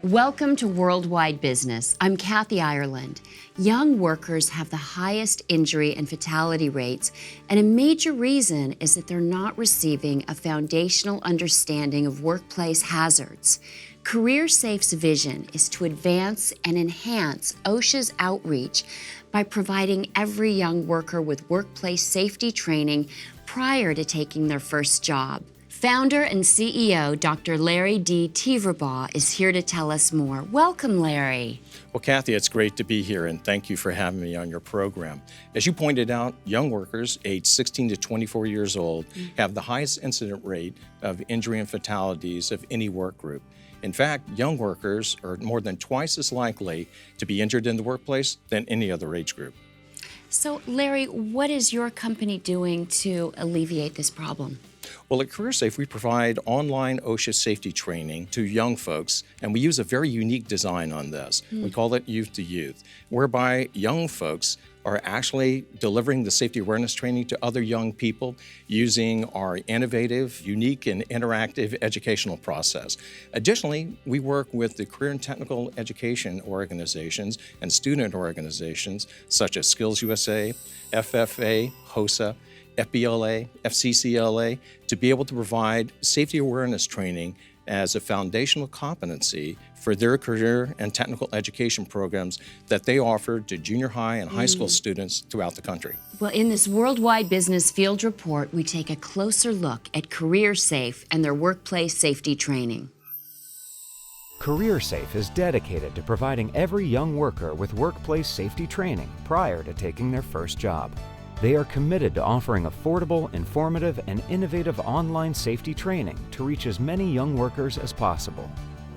Welcome to Worldwide Business. I'm Kathy Ireland. Young workers have the highest injury and fatality rates, and a major reason is that they're not receiving a foundational understanding of workplace hazards. CareerSafe's vision is to advance and enhance OSHA's outreach by providing every young worker with workplace safety training prior to taking their first job. Founder and CEO Dr. Larry D. Teverbaugh is here to tell us more. Welcome, Larry. Well, Kathy, it's great to be here, and thank you for having me on your program. As you pointed out, young workers aged 16 to 24 years old have the highest incident rate of injury and fatalities of any work group. In fact, young workers are more than twice as likely to be injured in the workplace than any other age group. So, Larry, what is your company doing to alleviate this problem? Well, at CareerSafe, we provide online OSHA safety training to young folks, and we use a very unique design on this. We call it Youth to Youth, whereby young folks are actually delivering the safety awareness training to other young people using our innovative, unique, and interactive educational process. Additionally, we work with the career and technical education organizations and student organizations such as Skills USA, FFA, HOSA, FBLA, FCCLA, to be able to provide safety awareness training as a foundational competency for their career and technical education programs that they offer to junior high and high school students throughout the country. Well, in this Worldwide Business Field Report, we take a closer look at CareerSafe and their workplace safety training. CareerSafe is dedicated to providing every young worker with workplace safety training prior to taking their first job. They are committed to offering affordable, informative, and innovative online safety training to reach as many young workers as possible.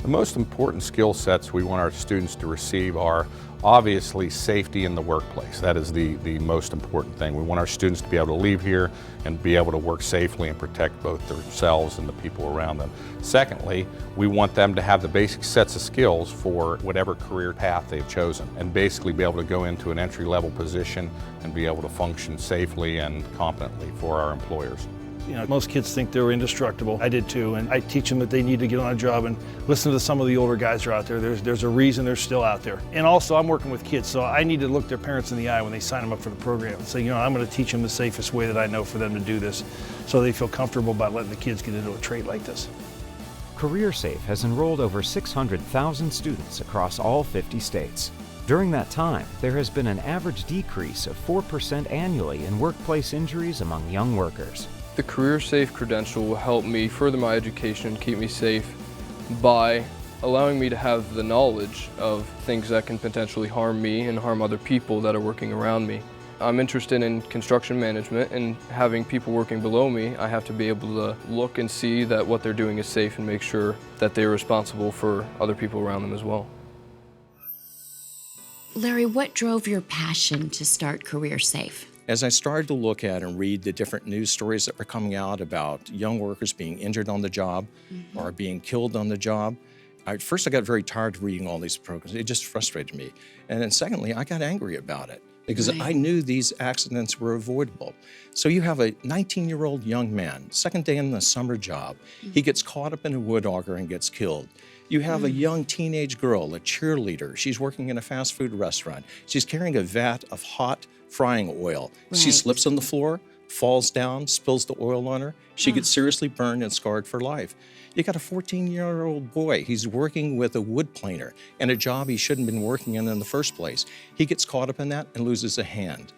The most important skill sets we want our students to receive are obviously safety in the workplace. That is the most important thing. We want our students to be able to leave here and be able to work safely and protect both themselves and the people around them. Secondly, we want them to have the basic sets of skills for whatever career path they've chosen and basically be able to go into an entry-level position and be able to function safely and competently for our employers. You know, most kids think they're indestructible. I did too, and I teach them that they need to get on a job and listen to some of the older guys that are out there. There's a reason they're still out there. And also, I'm working with kids, so I need to look their parents in the eye when they sign them up for the program and say, you know, I'm going to teach them the safest way that I know for them to do this, so they feel comfortable about letting the kids get into a trade like this. CareerSafe has enrolled over 600,000 students across all 50 states. During that time, there has been an average decrease of 4% annually in workplace injuries among young workers. The CareerSafe credential will help me further my education and keep me safe by allowing me to have the knowledge of things that can potentially harm me and harm other people that are working around me. I'm interested in construction management, and having people working below me, I have to be able to look and see that what they're doing is safe and make sure that they're responsible for other people around them as well. Larry, what drove your passion to start CareerSafe? As I started to look at and read the different news stories that were coming out about young workers being injured on the job or being killed on the job, first I got very tired of reading all these programs. It just frustrated me. And then secondly, I got angry about it because I knew these accidents were avoidable. So you have a 19-year-old young man, second day in the summer job, he gets caught up in a wood auger and gets killed. You have a young teenage girl, a cheerleader. She's working in a fast food restaurant. She's carrying a vat of hot frying oil. She slips on the floor, falls down, spills the oil on her. She gets seriously burned and scarred for life. You got a 14-year-old boy. He's working with a wood planer and a job he shouldn't have been working in the first place. He gets caught up in that and loses a hand.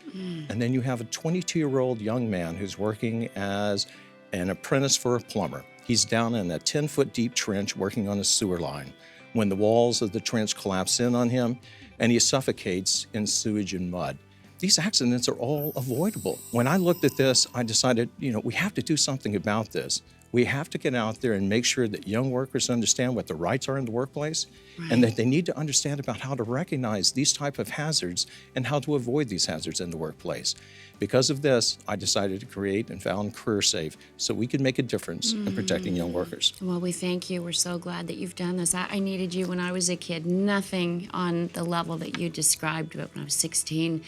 And then you have a 22-year-old young man who's working as an apprentice for a plumber. He's down in a 10-foot deep trench working on a sewer line when the walls of the trench collapse in on him and he suffocates in sewage and mud. These accidents are all avoidable. When I looked at this, I decided, you know, we have to do something about this. We have to get out there and make sure that young workers understand what their rights are in the workplace and that they need to understand about how to recognize these type of hazards and how to avoid these hazards in the workplace. Because of this, I decided to create and found CareerSafe so we could make a difference in protecting young workers. Well, we thank you. We're so glad that you've done this. I needed you when I was a kid. Nothing on the level that you described, but when I was 16,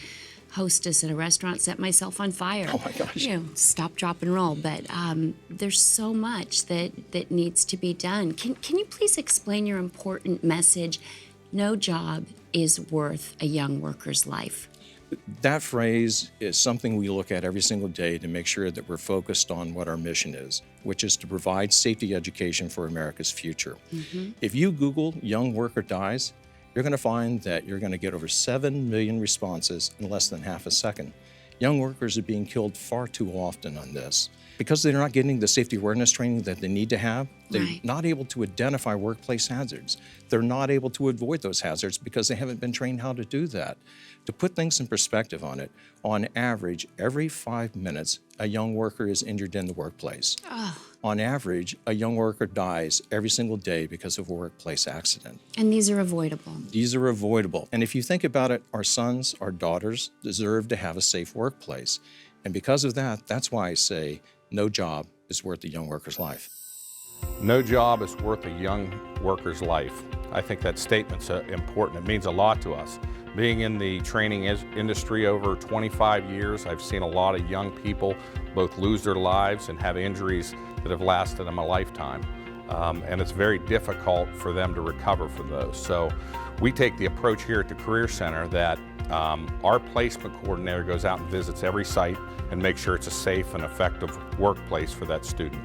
hostess at a restaurant, set myself on fire. Oh my gosh. You know, stop, drop, and roll. But there's so much that needs to be done. Can you please explain your important message? No job is worth a young worker's life. That phrase is something we look at every single day to make sure that we're focused on what our mission is, which is to provide safety education for America's future. If you Google young worker dies, you're going to find that you're going to get over 7 million responses in less than half a second. Young workers are being killed far too often on this. Because they're not getting the safety awareness training that they need to have, they're not able to identify workplace hazards. They're not able to avoid those hazards because they haven't been trained how to do that. To put things in perspective on it, on average, every 5 minutes, a young worker is injured in the workplace. On average, a young worker dies every single day because of a workplace accident. And these are avoidable. These are avoidable. And if you think about it, our sons, our daughters deserve to have a safe workplace. And because of that, that's why I say no job is worth a young worker's life. No job is worth a young worker's life. I think that statement's important. It means a lot to us. Being in the training industry over 25 years, I've seen a lot of young people both lose their lives and have injuries that have lasted them a lifetime. And it's very difficult for them to recover from those. So we take the approach here at the Career Center that our placement coordinator goes out and visits every site and makes sure it's a safe and effective workplace for that student.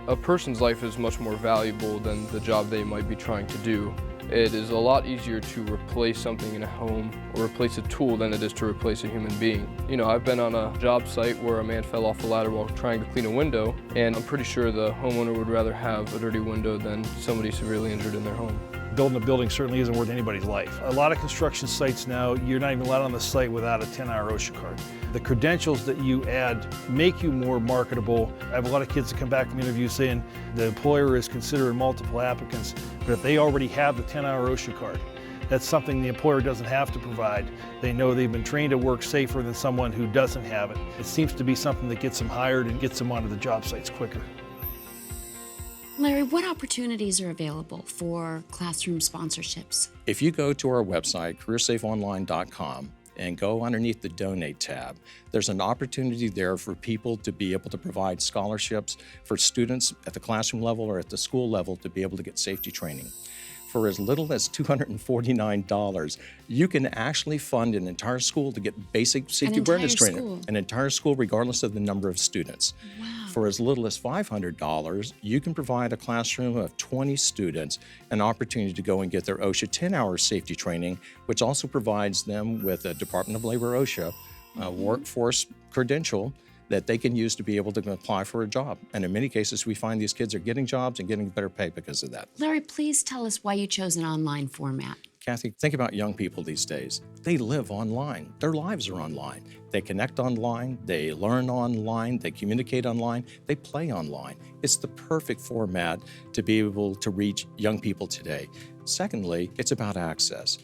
A person's life is much more valuable than the job they might be trying to do. It is a lot easier to replace something in a home or replace a tool than it is to replace a human being. You know, I've been on a job site where a man fell off a ladder while trying to clean a window, and I'm pretty sure the homeowner would rather have a dirty window than somebody severely injured in their home. Building a building certainly isn't worth anybody's life. A lot of construction sites now, you're not even allowed on the site without a 10-hour OSHA card. The credentials that you add make you more marketable. I have a lot of kids that come back from interviews saying the employer is considering multiple applicants, but if they already have the 10-hour OSHA card, that's something the employer doesn't have to provide. They know they've been trained to work safer than someone who doesn't have it. It seems to be something that gets them hired and gets them onto the job sites quicker. Larry, what opportunities are available for classroom sponsorships? If you go to our website, CareerSafeOnline.com, and go underneath the Donate tab, there's an opportunity there for people to be able to provide scholarships for students at the classroom level or at the school level to be able to get safety training. For as little as $249, you can actually fund an entire school to get basic safety awareness training. An entire school, regardless of the number of students. Wow. For as little as $500, you can provide a classroom of 20 students an opportunity to go and get their OSHA 10-hour safety training, which also provides them with a Department of Labor OSHA workforce credential that they can use to be able to apply for a job. And in many cases, we find these kids are getting jobs and getting better pay because of that. Larry, please tell us why you chose an online format. Kathy, think about young people these days. They live online. Their lives are online. They connect online, they learn online, they communicate online, they play online. It's the perfect format to be able to reach young people today. Secondly, it's about access.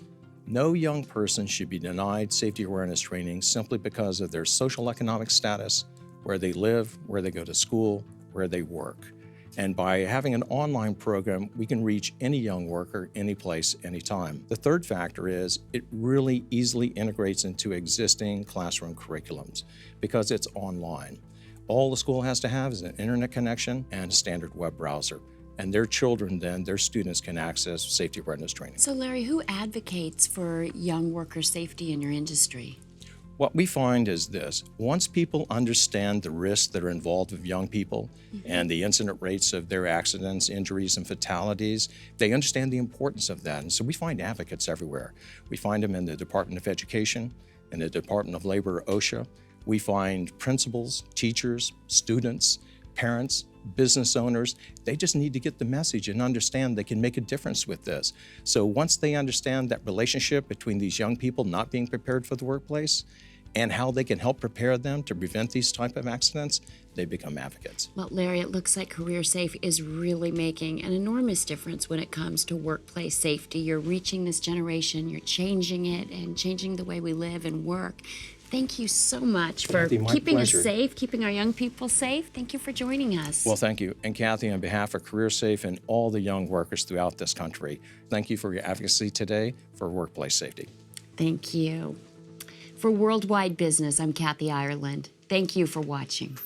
No young person should be denied safety awareness training simply because of their social economic status, where they live, where they go to school, where they work. And by having an online program, we can reach any young worker, any place, anytime. The third factor is it really easily integrates into existing classroom curriculums because it's online. All the school has to have is an internet connection and a standard web browser. And their children then, their students can access safety awareness training. So Larry, who advocates for young worker safety in your industry? What we find is this: once people understand the risks that are involved with young people and the incident rates of their accidents, injuries, and fatalities, they understand the importance of that. And so we find advocates everywhere. We find them in the Department of Education, in the Department of Labor, OSHA. We find principals, teachers, students, parents, business owners. They just need to get the message and understand they can make a difference with this. So once they understand that relationship between these young people not being prepared for the workplace and how they can help prepare them to prevent these type of accidents, they become advocates. Well, Larry, it looks like CareerSafe is really making an enormous difference when it comes to workplace safety. You're reaching this generation, you're changing it and changing the way we live and work. Thank you so much for Kathy, my keeping us pleasure. safe, keeping our young people safe. Thank you for joining us. Well, thank you. And Kathy, on behalf of CareerSafe and all the young workers throughout this country, thank you for your advocacy today for workplace safety. Thank you. For Worldwide Business, I'm Kathy Ireland. Thank you for watching.